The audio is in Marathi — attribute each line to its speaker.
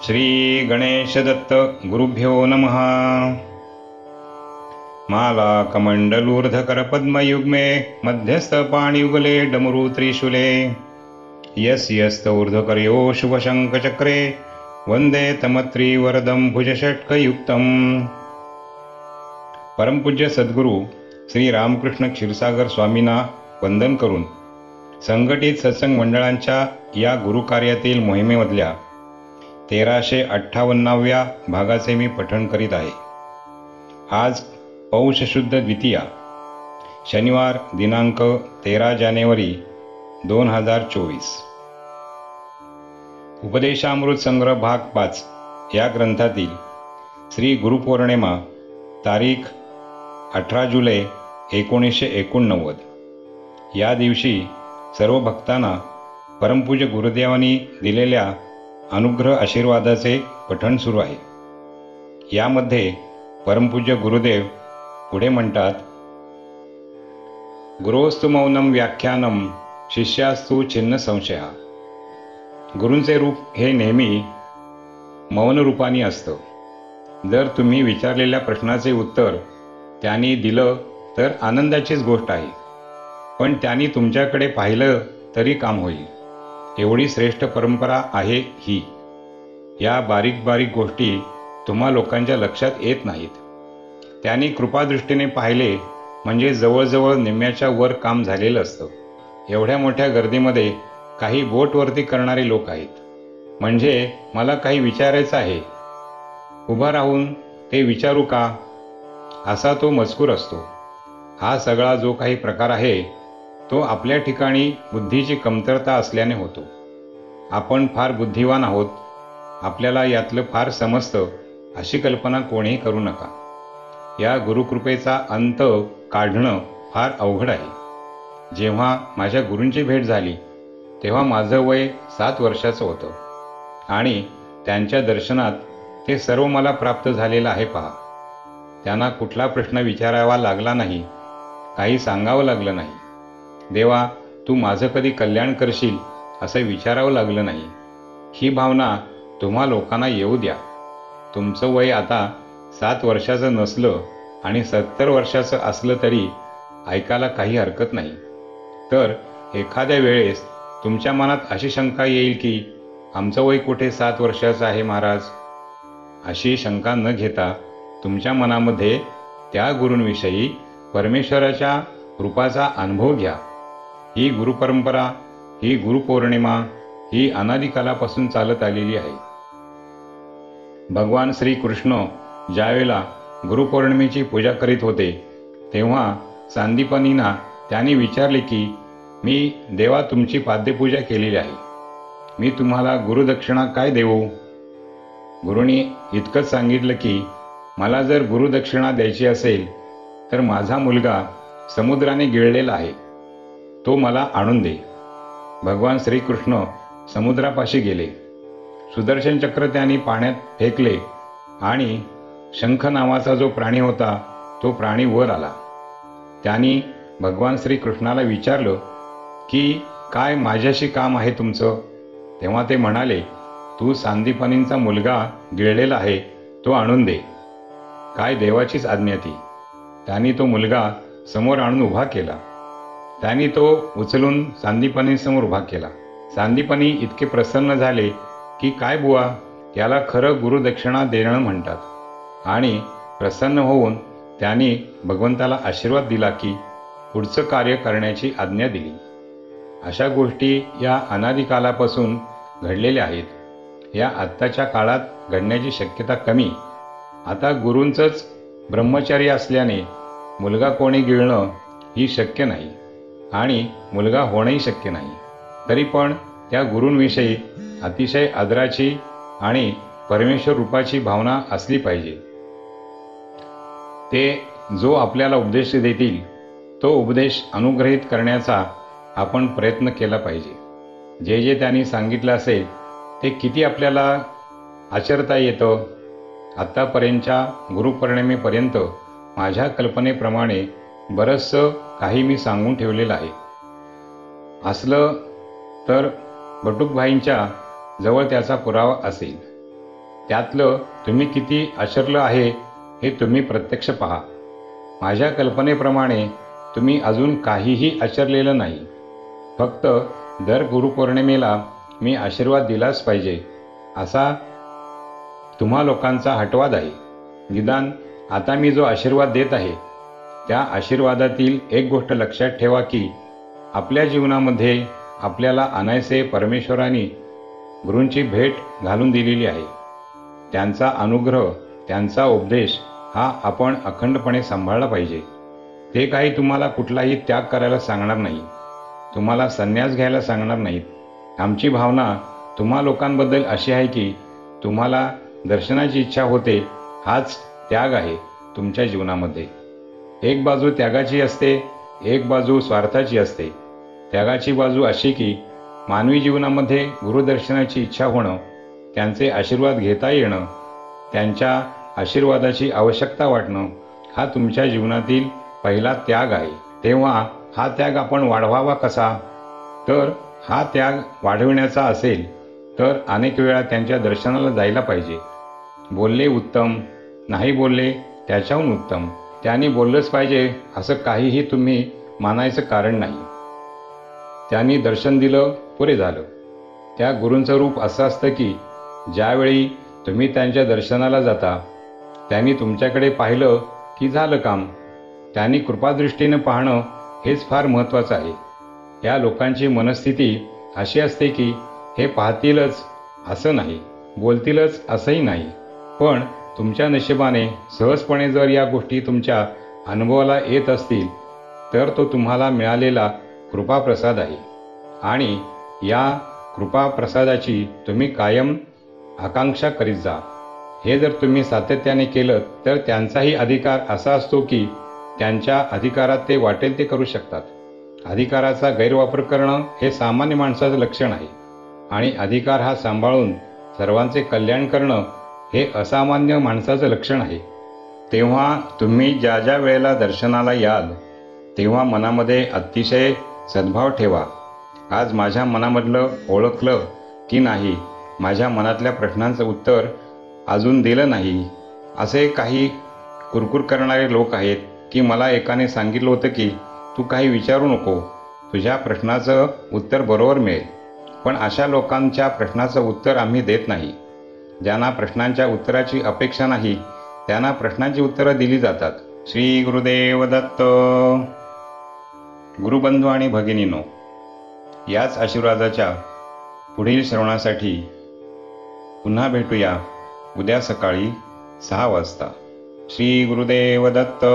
Speaker 1: श्री गणेश दत्त गुरुभ्यो नमः। माला कमंडलूर्धकर पद्मयुग्मे मध्यस्थ पाणियुगले डमरू त्रिशूले यस्यस्त ऊर्ध्वकर्यो शुभशङ्खचक्रे वंदे तमत्रिवरदं भुजषट्कयुक्तम्। परमपूज्य सद्गुरू श्री रामकृष्ण क्षीरसागर स्वामींना वंदन करून संघटित सत्संग मंडळांच्या या गुरुकार्यातील मोहिमेमधल्या 1358व्या भागाचे मी पठण करीत आहे। आज पौष शुद्ध द्वितीया, शनिवार दिनांक 13 जानेवारी 2024। उपदेशामृत संग्रह भाग 5 या ग्रंथातील श्री गुरुपौर्णिमा तारीख 18 जुलै 1989 या दिवशी सर्व भक्तांना परमपूज्य गुरुदेवांनी दिलेल्या अनुग्रह आशीर्वादाचे पठण सुरू आहे। यामध्ये परमपूज्य गुरुदेव पुढे म्हणतात, गुरोस्तु मौनम व्याख्यानम शिष्यास्तु छिन्न संशया। गुरूंचे रूप हे नेहमी मौन रूपाने असतं। जर तुम्ही विचारलेल्या प्रश्नाचे उत्तर त्यांनी दिलं तर आनंदाचीच गोष्ट आहे, पण त्यांनी तुमच्याकडे पाहिलं तरी काम होईल। एवढी श्रेष्ठ परंपरा आहे ही। या बारीक बारीक गोष्टी तुम्हा लोकांच्या लक्षात येत नाहीत। त्यांनी कृपादृष्टीने पाहिले म्हणजे जवळजवळ निम्म्याच्या वर काम झालेलं असतं। एवढ्या मोठ्या गर्दीमध्ये काही बोटवरती करणारे लोक आहेत, म्हणजे मला काही विचारायचं आहे, उभा राहून ते विचारू का, असा तो मजकूर असतो। हा सगळा जो काही प्रकार आहे तो आपल्या ठिकाणी बुद्धीची कमतरता असल्याने होतो। आपण फार बुद्धिवान आहोत, आपल्याला यातलं फार समजतं अशी कल्पना कोणीही करू नका। या गुरुकृपेचा अंत काढणं फार अवघड आहे। जेव्हा माझ्या गुरूंची भेट झाली तेव्हा माझं वय 7 वर्षाचं होतं आणि त्यांच्या दर्शनात ते सर्व मला प्राप्त झालेलं आहे पहा। त्यांना कुठला प्रश्न विचारावा लागला नाही, काही सांगावं लागलं नाही। देवा, तू माझं कधी कल्याण करशील असं विचारावं लागलं नाही। ही भावना तुम्हा लोकांना येऊ द्या। तुमचं वय आता 7 वर्षाचं नसलं आणि 70 वर्षाचं असलं तरी ऐकायला काही हरकत नाही। तर एखाद्या वेळेस तुमच्या मनात अशी शंका येईल की आमचं वय कुठे 7 वर्षाचं आहे महाराज। अशी शंका न घेता तुमच्या मनामध्ये त्या गुरूंविषयी परमेश्वराच्या रूपाचा अनुभव घ्या। ही गुरुपरंपरा, ही गुरुपौर्णिमा ही अनादिकालापासून चालत आलेली आहे। भगवान श्रीकृष्ण ज्यावेळेला गुरुपौर्णिमेची पूजा करीत होते तेव्हा सांदीपनींना त्यांनी विचारले की मी देवा तुमची पाद्यपूजा केलेली आहे, मी तुम्हाला गुरुदक्षिणा काय देऊ। गुरुंनी इतकंच सांगितलं की मला जर गुरुदक्षिणा द्यायची असेल तर माझा मुलगा समुद्राने गिळलेला आहे, तो मला आणून दे। भगवान श्रीकृष्ण समुद्रापाशी गेले, सुदर्शन चक्र त्यांनी पाण्यात फेकले आणि शंख नावाचा जो प्राणी होता तो प्राणी वर आला। त्यांनी भगवान श्रीकृष्णाला विचारलं की काय माझ्याशी काम आहे तुमचं। तेव्हा ते म्हणाले, तू सांदीपनींचा मुलगा गिळलेला आहे, तो आणून दे। काय देवाचीच आज्ञा ती। त्यांनी तो मुलगा समोर आणून उभा केला। त्यांनी तो उचलून सांदीपनींसमोर उभा केला। सांदीपनी इतके प्रसन्न झाले की काय बुवा, याला खरं गुरुदक्षिणा देणं म्हणतात। आणि प्रसन्न होऊन त्यांनी भगवंताला आशीर्वाद दिला की पुढचं कार्य करण्याची आज्ञा दिली। अशा गोष्टी या अनादिकालापासून घडलेल्या आहेत। या आत्ताच्या काळात घडण्याची शक्यता कमी। आता गुरूंचंच ब्रह्मचारी असल्याने मुलगा कोणी गिळणं ही शक्य नाही आणि मुलगा होणंही शक्य नाही। तरी पण त्या गुरूंविषयी अतिशय आदराची आणि परमेश्वर रूपाची भावना असली पाहिजे। ते जो आपल्याला उपदेश देतील तो उपदेश अनुग्रहित करण्याचा आपण प्रयत्न केला पाहिजे। जे जे त्यांनी सांगितलं असेल ते किती आपल्याला आचरता येतं। आत्तापर्यंतच्या गुरुपौर्णिमेपर्यंत माझ्या कल्पनेप्रमाणे बरंचसं काही मी सांगून ठेवलेलं आहे। असलं तर बटुकभाईंच्या जवळ त्याचा पुरावा असेल। त्यातलं तुम्ही किती आचरलं आहे हे तुम्ही प्रत्यक्ष पहा. माझ्या कल्पनेप्रमाणे तुम्ही अजून काहीही आचरलेलं नाही. फक्त दर गुरुपौर्णिमेला मी आशीर्वाद दिलाच पाहिजे असा तुम्हा लोकांचा हटवाद आहे. निदान आता मी जो आशीर्वाद देत आहे त्या आशीर्वादातील एक गोष्ट लक्षात ठेवा की आपल्या जीवनामध्ये आपल्याला अनायसे परमेश्वराने गुरूंची भेट घालून दिलेली आहे. त्यांचा अनुग्रह, त्यांचा उपदेश हा आपण अखंडपणे सांभाळला पाहिजे. ते काही तुम्हाला कुठलाही त्याग करायला सांगणार नाही, तुम्हाला संन्यास घ्यायला सांगणार नाहीत. आमची भावना तुम्हा लोकांबद्दल अशी आहे की तुम्हाला दर्शनाची इच्छा होते, हाच त्याग आहे तुमच्या जीवनामध्ये. एक बाजू त्यागाची असते, एक बाजू स्वार्थाची असते. त्यागाची बाजू अशी की मानवी जीवनामध्ये गुरुदर्शनाची इच्छा होणं, त्यांचे आशीर्वाद घेता येणं, त्यांच्या आशीर्वादाची आवश्यकता वाटणं हा तुमच्या जीवनातील पहिला त्याग आहे. तेव्हा हा त्याग आपण वाढवावा कसा? तर हा त्याग वाढविण्याचा असेल तर अनेक वेळा त्यांच्या दर्शनाला जायला पाहिजे. बोलले उत्तम, नाही बोलले त्याच्याहून उत्तम. त्यांनी बोललंच पाहिजे असं काहीही तुम्ही मानायचं कारण नाही. त्यांनी दर्शन दिलं, पुरे झालं. त्या गुरूंचं रूप असं असतं की ज्यावेळी तुम्ही त्यांच्या दर्शनाला जाता त्यांनी तुमच्याकडे पाहिलं की झालं काम. त्यांनी कृपादृष्टीनं पाहणं हेच फार महत्त्वाचं आहे. या लोकांची मनस्थिती अशी असते की हे पाहतीलच असं नाही, बोलतीलच असंही नाही. पण तुमच्या नशिबाने सहजपणे जर या गोष्टी तुमच्या अनुभवाला येत असतील तर तो तुम्हाला मिळालेला कृपाप्रसाद आहे. आणि या कृपाप्रसादाची तुम्ही कायम आकांक्षा करीत जा. हे जर तुम्ही सातत्याने केलं तर त्यांचाही अधिकार असा असतो की त्यांच्या अधिकारात ते वाटेल ते करू शकतात. अधिकाराचा गैरवापर करणं हे सामान्य माणसाचं लक्षण आहे आणि अधिकार हा सांभाळून सर्वांचे कल्याण करणं हे असामान्य माणसाचं लक्षण आहे. तेव्हा तुम्ही ज्या ज्या वेळेला दर्शनाला याल तेव्हा मनामध्ये अतिशय सद्भाव ठेवा. आज माझ्या मनामधलं ओळखलं की नाही, माझ्या मनातल्या प्रश्नांचं उत्तर अजून दिलं नाही, असे काही कुरकुर करणारे लोक आहेत की मला एकाने सांगितलं होतं की तू काही विचारू नको, तुझ्या प्रश्नाचं उत्तर बरोबर मिळेल. पण अशा लोकांच्या प्रश्नाचं उत्तर आम्ही देत नाही. ज्यांना प्रश्नांच्या उत्तराची अपेक्षा नाही त्यांना प्रश्नांची उत्तरं दिली जातात. श्री गुरुदेव दत्त. गुरुबंधू आणि भगिनीनो, याच आशीर्वादाच्या पुढील श्रवणासाठी पुन्हा भेटूया उद्या सकाळी 6 वाजता. श्री गुरुदेव दत्त.